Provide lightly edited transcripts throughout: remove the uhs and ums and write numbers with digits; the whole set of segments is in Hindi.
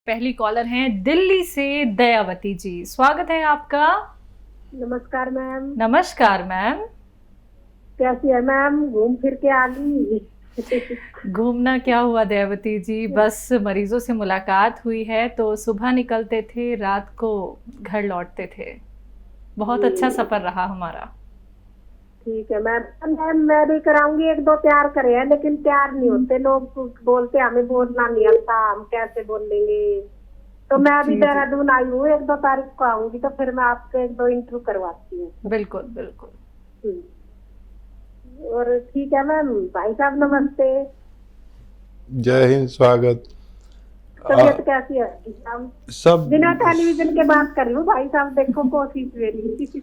पहली कॉलर हैं दिल्ली से दयावती जी, स्वागत है आपका। नमस्कार मैम। नमस्कार मैम। कैसी है मैम? घूम फिर के आ गई? घूमना क्या हुआ दयावती जी, बस मरीजों से मुलाकात हुई है तो सुबह निकलते थे, रात को घर लौटते थे। बहुत अच्छा सफर रहा हमारा। ठीक है मैम। मैं भी कराऊंगी, एक दो तैयार करे हैं लेकिन तैयार नहीं होते लोग, बोलते हमें बोलना नहीं आता, हम कैसे बोल लेंगे। तो मैं अभी देहरादून आई हूँ, 1-2 तारीख को आऊंगी तो फिर मैं आपसे 1-2 इंटरव्यू करवाती हूँ। बिल्कुल बिल्कुल। और ठीक है मैम। भाई साहब नमस्ते। जय हिंद, स्वागत। तबीयत कैसी है भाई साहब? सब बिना टेलीविजन के बात कर लूँ भाई साहब, देखो कोशिश मेरी।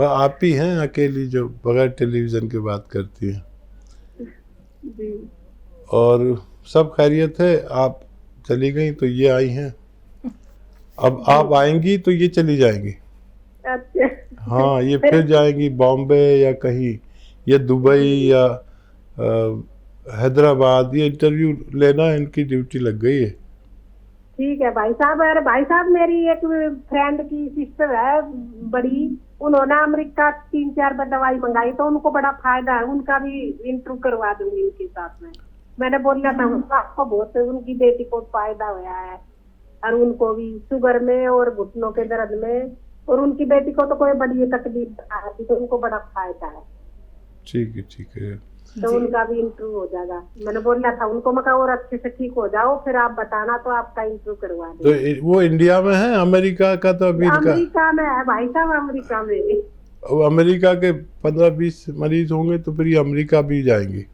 आप ही हैं अकेली जो बगैर टेलीविजन के बात करती हैं। जी। और सब खैरियत है। आप चली गई तो ये आई हैं, अब आप आएंगी तो ये चली जाएंगी। अच्छा। हाँ, ये फिर जाएंगी बॉम्बे या कहीं, या दुबई या हैदराबाद। ये इंटरव्यू लेना इनकी ड्यूटी लग गई है। ठीक है भाई साहब। अरे भाई साहब, मेरी एक फ्रेंड की सिस्टर है बड़ी, उन्होंने अमेरिका 3-4 बार दवाई मंगाई तो उनको बड़ा फायदा है, उनका भी इंटरव्यू करवा दूंगी उनके साथ में। मैंने बोला था आपको, बहुत उनकी बेटी को फायदा हुआ है और उनको भी शुगर में और घुटनों के दर्द में, और उनकी बेटी को तो कोई बड़ी तकलीफ आ रही तो उनको बड़ा फायदा है। ठीक है, ठीक है। तो उनका भी इंटरव्यू हो जाएगा। मैंने बोला था उनको, मैं कहा और अच्छे से ठीक हो जाओ फिर आप बताना, तो आपका इंटरव्यू करवा दें। तो वो इंडिया में है, अमेरिका का तो अभी अमेरिका में है भाई साहब, अमेरिका में। अमेरिका के 15-20 मरीज होंगे तो फिर ये अमेरिका भी जाएंगे।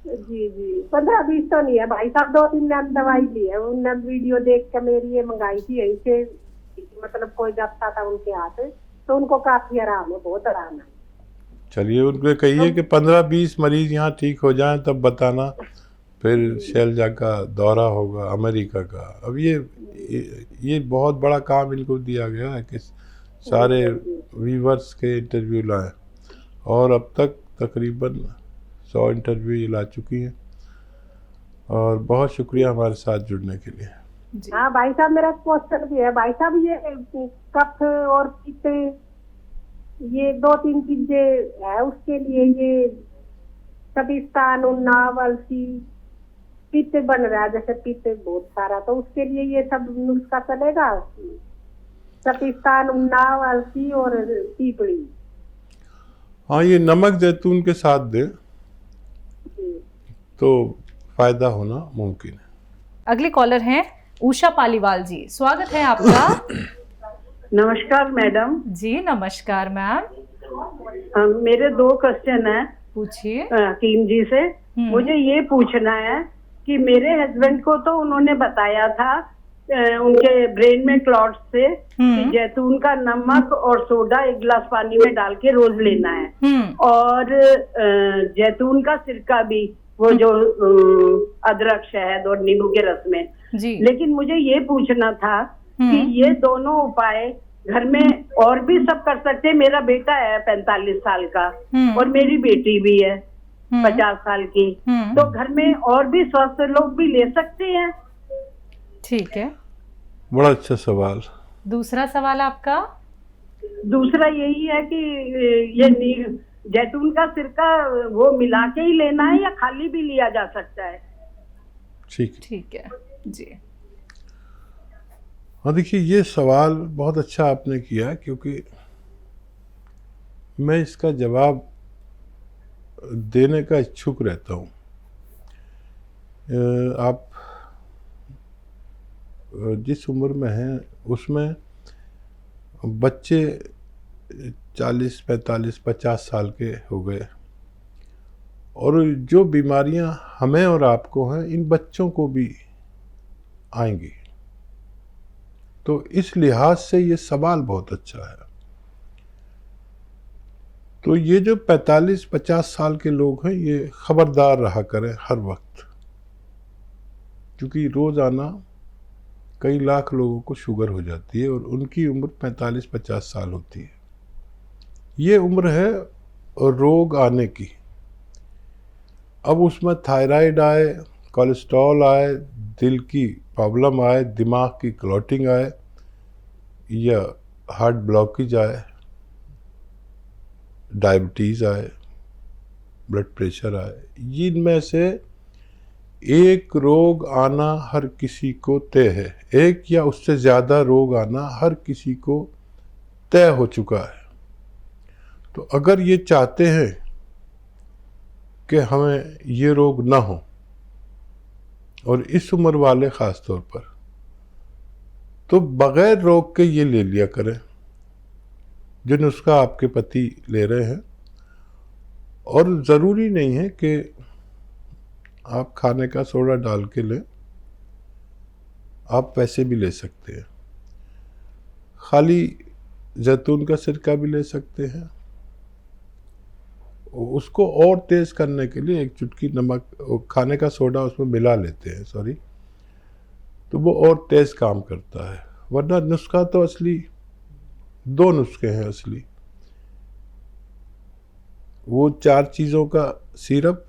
जी जी, 15-20 तो नहीं है भाई साहब, 2-3 दिन दवाई ली है उनने, वीडियो देख के मेरी ये मंगाई थी यहीं से, मतलब कोई जाता था उनके हाथ, तो उनको काफी आराम है, बहुत आराम है। चलिए, उनको कहिए कि 15-20 मरीज यहाँ ठीक हो जाएं तब बताना, फिर शैलजा का दौरा होगा अमेरिका का। अब ये बहुत बड़ा काम इनको दिया गया है कि सारे व्यूवर्स के इंटरव्यू लाएं, और अब तक तकरीबन 100 इंटरव्यू ये ला चुकी हैं। और बहुत शुक्रिया हमारे साथ जुड़ने के लिए। हाँ भाई साहब, मेरा क्वेश्चन भी है भाई साहब, ये कफ और पित्त, ये 2-3 चीजें है उसके लिए, ये कपिस्तान, उन्नाव, अलसी, पित्त बन रहा है जैसे पित्त बहुत सारा, तो उसके लिए ये सब नुस्खा चलेगा? कपिस्तान, उन्नाव, अलसी और पीपड़ी। हाँ, ये नमक जैतून के साथ दें तो फायदा होना मुमकिन है। अगले कॉलर हैं उषा पालीवाल जी, स्वागत है आपका। नमस्कार मैडम जी नमस्कार मैम। मेरे 2 क्वेश्चन हैं, पूछिए। हकीम जी से। मुझे ये पूछना है कि मेरे हस्बैंड को तो उन्होंने बताया था उनके ब्रेन में क्लॉट्स से कि जैतून का नमक और सोडा 1 गिलास पानी में डाल के रोज लेना है, और जैतून का सिरका भी, वो जो अदरक, शहद और नींबू के रस में जी। लेकिन मुझे ये पूछना था कि ये दोनों उपाय घर में और भी सब कर सकते हैं? मेरा बेटा है 45 साल का और मेरी बेटी भी है 50 साल की, तो घर में और भी स्वस्थ लोग भी ले सकते हैं? ठीक है, बड़ा अच्छा सवाल। दूसरा सवाल आपका? दूसरा यही है कि ये जैतून का सिरका वो मिला के ही लेना है या खाली भी लिया जा सकता है? ठीक है जी। हाँ, देखिए, ये सवाल बहुत अच्छा आपने किया, क्योंकि मैं इसका जवाब देने का इच्छुक रहता हूँ। आप जिस उम्र में हैं उसमें बच्चे 40, 45, 50 साल के हो गए, और जो बीमारियां हमें और आपको हैं इन बच्चों को भी आएंगी। तो इस लिहाज से ये सवाल बहुत अच्छा है। तो ये जो 45-50 साल के लोग हैं, ये खबरदार रहा करें हर वक्त, क्योंकि रोज़ाना कई लाख लोगों को शुगर हो जाती है और उनकी उम्र 45-50 साल होती है। ये उम्र है रोग आने की। अब उसमें थायराइड आए, कोलेस्ट्रॉल आए, दिल की प्रॉब्लम आए, दिमाग की क्लॉटिंग आए, या हार्ट ब्लॉकेज आए, डायबिटीज़ आए, ब्लड प्रेशर आए, इनमें से एक रोग आना हर किसी को तय है। एक या उससे ज़्यादा रोग आना हर किसी को तय हो चुका है। तो अगर ये चाहते हैं कि हमें ये रोग ना हो, और इस उम्र वाले ख़ास तौर पर, तो बग़ैर रोग के ये ले लिया करें जो नुस्खा आपके पति ले रहे हैं। और ज़रूरी नहीं है कि आप खाने का सोडा डाल के लें, आप वैसे भी ले सकते हैं। खाली जैतून का सिरका भी ले सकते हैं। उसको और तेज़ करने के लिए एक चुटकी नमक, खाने का सोडा उसमें मिला लेते हैं, सॉरी, तो वो और तेज़ काम करता है। वरना नुस्खा तो असली 2 नुस्खे हैं असली। वो 4 चीज़ों का सिरप,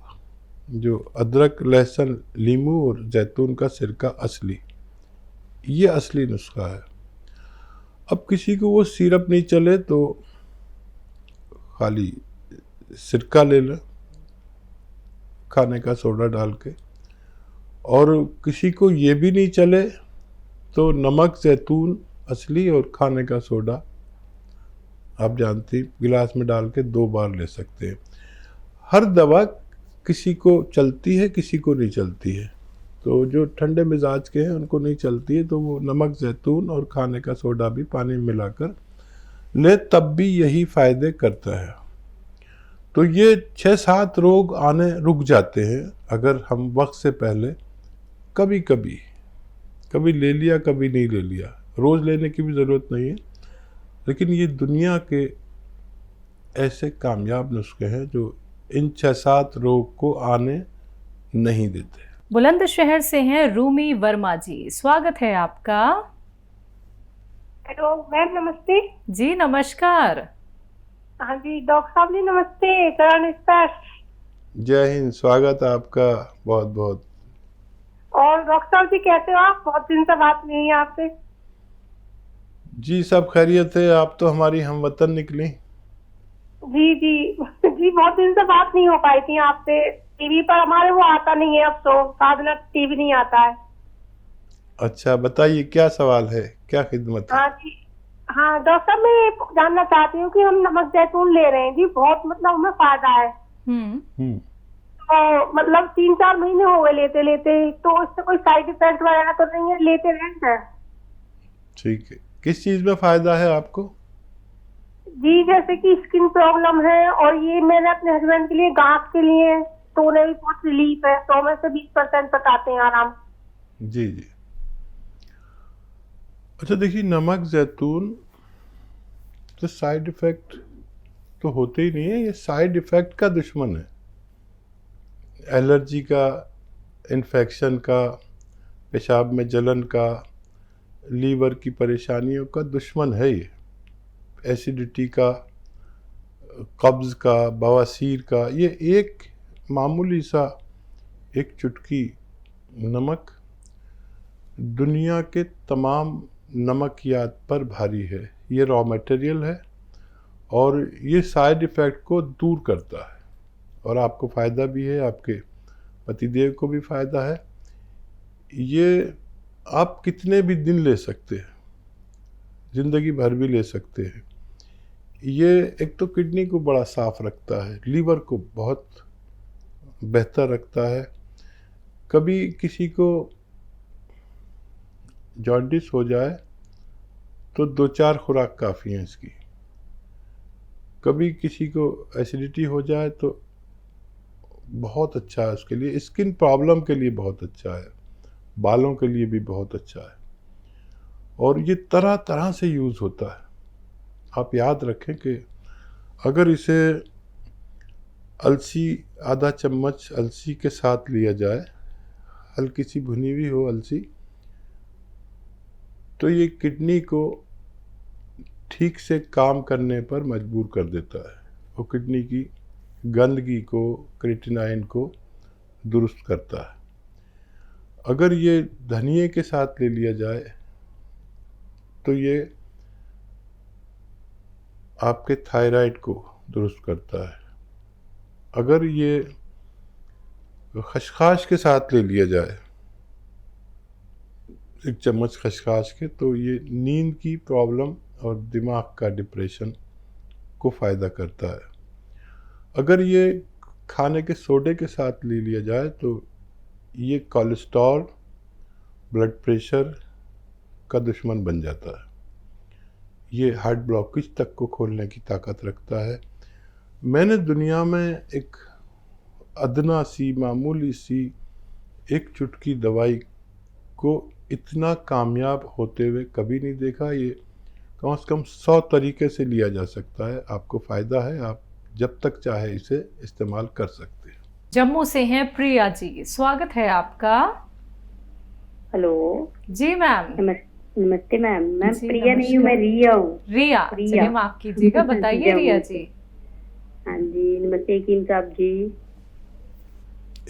जो अदरक, लहसुन, नींबू और जैतून का सिरका असली, ये असली नुस्खा है। अब किसी को वो सिरप नहीं चले तो खाली सिरका ले लें खाने का सोडा डाल के। और किसी को ये भी नहीं चले तो नमक, जैतून असली और खाने का सोडा आप जानती गिलास में डाल के 2 बार ले सकते हैं। हर दवा किसी को चलती है, किसी को नहीं चलती है। तो जो ठंडे मिजाज के हैं उनको नहीं चलती है, तो वो नमक, जैतून और खाने का सोडा भी पानी में मिलाकर ले, तब भी यही फ़ायदे करता है। तो ये 6-7 रोग आने रुक जाते हैं अगर हम वक्त से पहले कभी ले लिया, कभी नहीं ले लिया। रोज़ लेने की भी ज़रूरत नहीं है, लेकिन ये दुनिया के ऐसे कामयाब नुस्खे हैं जो इन 6-7 रोग को आने नहीं देते। बुलंदशहर से हैं रूमी वर्मा जी, स्वागत है आपका। हेलो मैम, नमस्ते। जी नमस्कार। हाँ जी डॉक्टर साहब जी नमस्ते। करण एक्सप्रेस। जय हिंद, स्वागत आपका बहुत बहुत। और डॉक्टर साहब जी कैसे हो आप? बहुत दिन से बात नहीं है आपसे। जी सब खैरियत है। आप तो हमारी हमवतन निकली। जी जी जी, बहुत दिन से बात नहीं हो पाई थी आपसे। टीवी पर हमारे वो आता नहीं है, अब तो साधना टीवी नहीं आता है। अच्छा बताइए, क्या सवाल है, क्या खिदमत है? हाँ जी, हाँ डॉक्टर साहब, मैं जानना चाहती हूँ कि हम नमक जैतून ले रहे हैं जी, बहुत मतलब हमें फायदा है। तो मतलब 3-4 महीने हो गए लेते लेते, तो इससे कोई साइड इफेक्ट वगैरह तो नहीं है? लेते रहते हैं। ठीक है, किस चीज में फायदा है आपको? जी जैसे कि स्किन प्रॉब्लम है, और ये मैंने अपने हस्बैंड के लिए गांठ के लिए, तो उन्हें भी बहुत रिलीफ है। 100 में से 20% तक आते हैं आराम। जी जी। अच्छा देखिए, नमक जैतून तो साइड इफेक्ट तो होते ही नहीं है, ये साइड इफेक्ट का दुश्मन है। एलर्जी का, इन्फेक्शन का, पेशाब में जलन का, लीवर की परेशानियों का दुश्मन है ये। एसिडिटी का, कब्ज़ का, बवासीर का, ये एक मामूली सा एक चुटकी नमक दुनिया के तमाम नमकियात पर भारी है। ये रॉ मटेरियल है और ये साइड इफ़ेक्ट को दूर करता है, और आपको फ़ायदा भी है, आपके पतिदेव को भी फ़ायदा है। ये आप कितने भी दिन ले सकते हैं, ज़िंदगी भर भी ले सकते हैं। ये एक तो किडनी को बड़ा साफ़ रखता है, लीवर को बहुत बेहतर रखता है। कभी किसी को जॉन्डिस हो जाए तो 2-4 खुराक काफ़ी हैं इसकी। कभी किसी को एसिडिटी हो जाए तो बहुत अच्छा है उसके लिए। स्किन प्रॉब्लम के लिए बहुत अच्छा है, बालों के लिए भी बहुत अच्छा है, और ये तरह तरह से यूज़ होता है। आप याद रखें कि अगर इसे अलसी, आधा चम्मच अलसी के साथ लिया जाए, हल्की सी भुनी हुई हो अलसी, तो ये किडनी को ठीक से काम करने पर मजबूर कर देता है। वो किडनी की गंदगी को, क्रिएटिनाइन को दुरुस्त करता है। अगर ये धनिए के साथ ले लिया जाए तो ये आपके थायराइड को दुरुस्त करता है। अगर ये खसखस के साथ ले लिया जाए, 1 चम्मच खसखस के, तो ये नींद की प्रॉब्लम और दिमाग का डिप्रेशन को फ़ायदा करता है। अगर ये खाने के सोडे के साथ ले लिया जाए तो ये कोलेस्ट्रॉल, ब्लड प्रेशर का दुश्मन बन जाता है। ये हार्ट ब्लॉकेज तक को खोलने की ताकत रखता है। मैंने दुनिया में एक अदना सी, मामूली सी एक चुटकी दवाई को इतना कामयाब होते हुए कभी नहीं देखा। ये कम से कम 100 तरीके से लिया जा सकता है। आपको फ़ायदा है, आप जब तक चाहे इसे इस्तेमाल कर सकते हैं। जम्मू से हैं प्रिया जी, स्वागत है आपका। हेलो जी मैम। नमस्ते मैम। मैं जी, प्रिया नहीं हूँ, मैं रिया हूँ। रिया, चलिए माफ कीजिएगा, बताइए रिया जी। हाँ जी, नमस्ते हकीम साहब जी।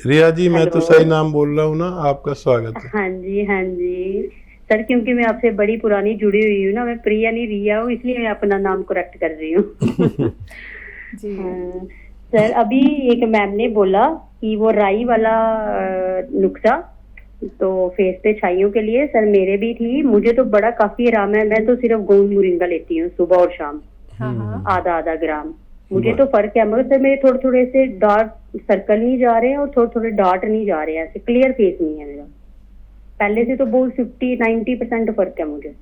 रिया जी, मैं तो हेलो। सही नाम बोल रहा हूँ ना? आपका स्वागत है। हाँ जी, हाँ जी सर, क्योंकि मैं आपसे बड़ी पुरानी जुड़ी हुई हूँ ना, मैं प्रिया नहीं रिया हूँ, इसलिए मैं अपना नाम करेक्ट कर रही हूँ। जी हाँ, सर अभी एक मैम ने बोला कि वो राई वाला नुस्खा तो फेस पे छाइयों के लिए, सर मेरे भी थी, मुझे तो बड़ा काफी आराम है। मैं तो सिर्फ गोंद मोरिंगा लेती हूँ सुबह और शाम, हाँ हाँ। आधा ग्राम। मुझे तो फर्क है, मगर सर मेरे थोड़े थोड़े से डार्क सर्कल नहीं जा रहे हैं और थोड़े थोड़े डार्ट नहीं जा रहे हैं, ऐसे क्लियर फेस नहीं है मेरा। पहले से तो बहुत 50-90% फर्क है मुझे।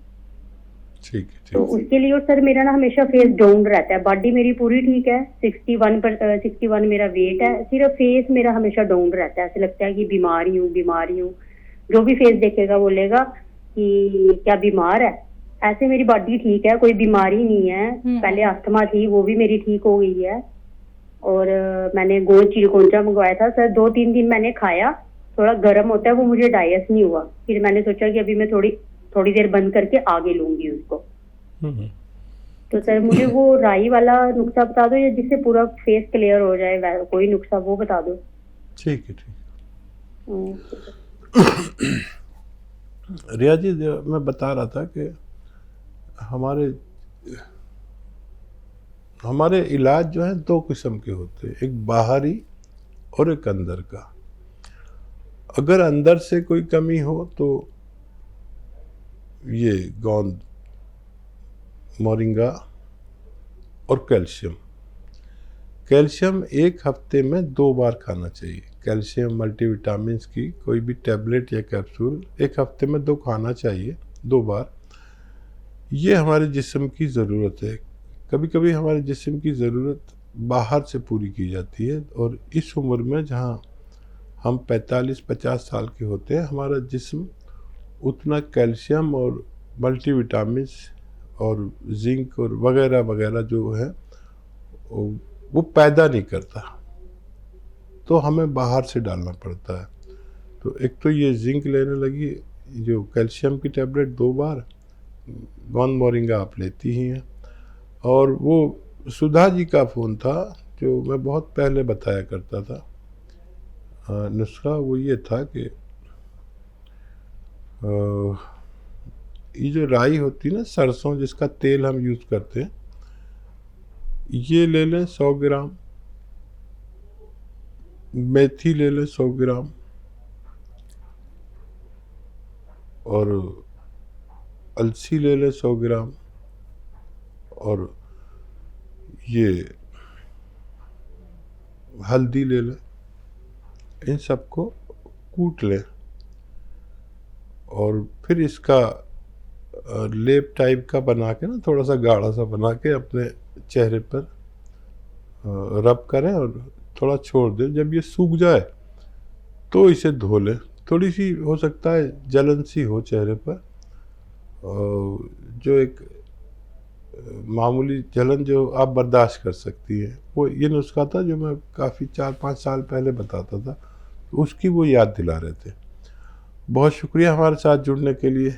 ठीक है, तो ठीक है। उसके लिए, और सर मेरा ना हमेशा फेस डाउन रहता है। बॉडी मेरी पूरी ठीक है, 61 मेरा वेट है, सिर्फ फेस मेरा हमेशा डाउन रहता है। ऐसे लगता है कि बीमारी हूँ। जो भी फेस देखेगा बोलेगा कि क्या बीमार है। ऐसे मेरी बॉडी ठीक है, कोई बीमारी नहीं है। पहले अस्थमा थी, वो भी मेरी ठीक हो गई है। और मैंने गोंद चिरकोंचा मंगवाया था सर, 2-3 दिन मैंने खाया, थोड़ा गर्म होता है वो, मुझे डाइजेस्ट नहीं हुआ। फिर मैंने सोचा कि अभी मैं थोड़ी देर बंद करके आगे लूंगी उसको। तो सर मुझे वो राई वाला नुस्खा बता दो, या जिससे पूरा फेस क्लियर हो जाए, कोई नुस्खा वो बता दो। ठीक है, ठीक है। रिया जी, मैं बता रहा था कि हमारे इलाज जो है 2 किस्म के होते हैं, एक बाहरी और एक अंदर का। अगर अंदर से कोई कमी हो तो ये गोंद मोरिंगा और कैल्शियम 1 हफ्ते में 2 बार खाना चाहिए। कैल्शियम मल्टीविटामिन्स की कोई भी टैबलेट या कैप्सूल 1 हफ्ते में 2 खाना चाहिए, 2 बार। ये हमारे जिस्म की ज़रूरत है। कभी कभी हमारे जिस्म की ज़रूरत बाहर से पूरी की जाती है, और इस उम्र में जहाँ हम 45-50 साल के होते हैं, हमारा जिस्म उतना कैल्शियम और मल्टीविटामिन्स और जिंक और वगैरह वगैरह जो है वो पैदा नहीं करता, तो हमें बाहर से डालना पड़ता है। तो एक तो ये जिंक लेने लगी, जो कैल्शियम की टैबलेट 2 बार, गोंद मोरिंगा आप लेती ही हैं। और वो सुधा जी का फ़ोन था जो मैं बहुत पहले बताया करता था नुस्खा, वो ये था कि ये जो राई होती है ना, सरसों जिसका तेल हम यूज़ करते हैं, ये ले लें 100 ग्राम, मेथी ले लें 100 ग्राम, और अलसी ले लें 100 ग्राम, और ये हल्दी ले लें। इन सबको कूट लें और फिर इसका लेप टाइप का बना के ना, थोड़ा सा गाढ़ा सा बना के अपने चेहरे पर रब करें और थोड़ा छोड़ दें। जब ये सूख जाए तो इसे धो लें। थोड़ी सी हो सकता है जलन सी हो चेहरे पर, जो एक मामूली जलन जो आप बर्दाश्त कर सकती है, वो ये नुस्खा था जो मैं काफ़ी 4-5 साल पहले बताता था, तो उसकी वो याद दिला रहे थे। बहुत शुक्रिया हमारे साथ जुड़ने के लिए।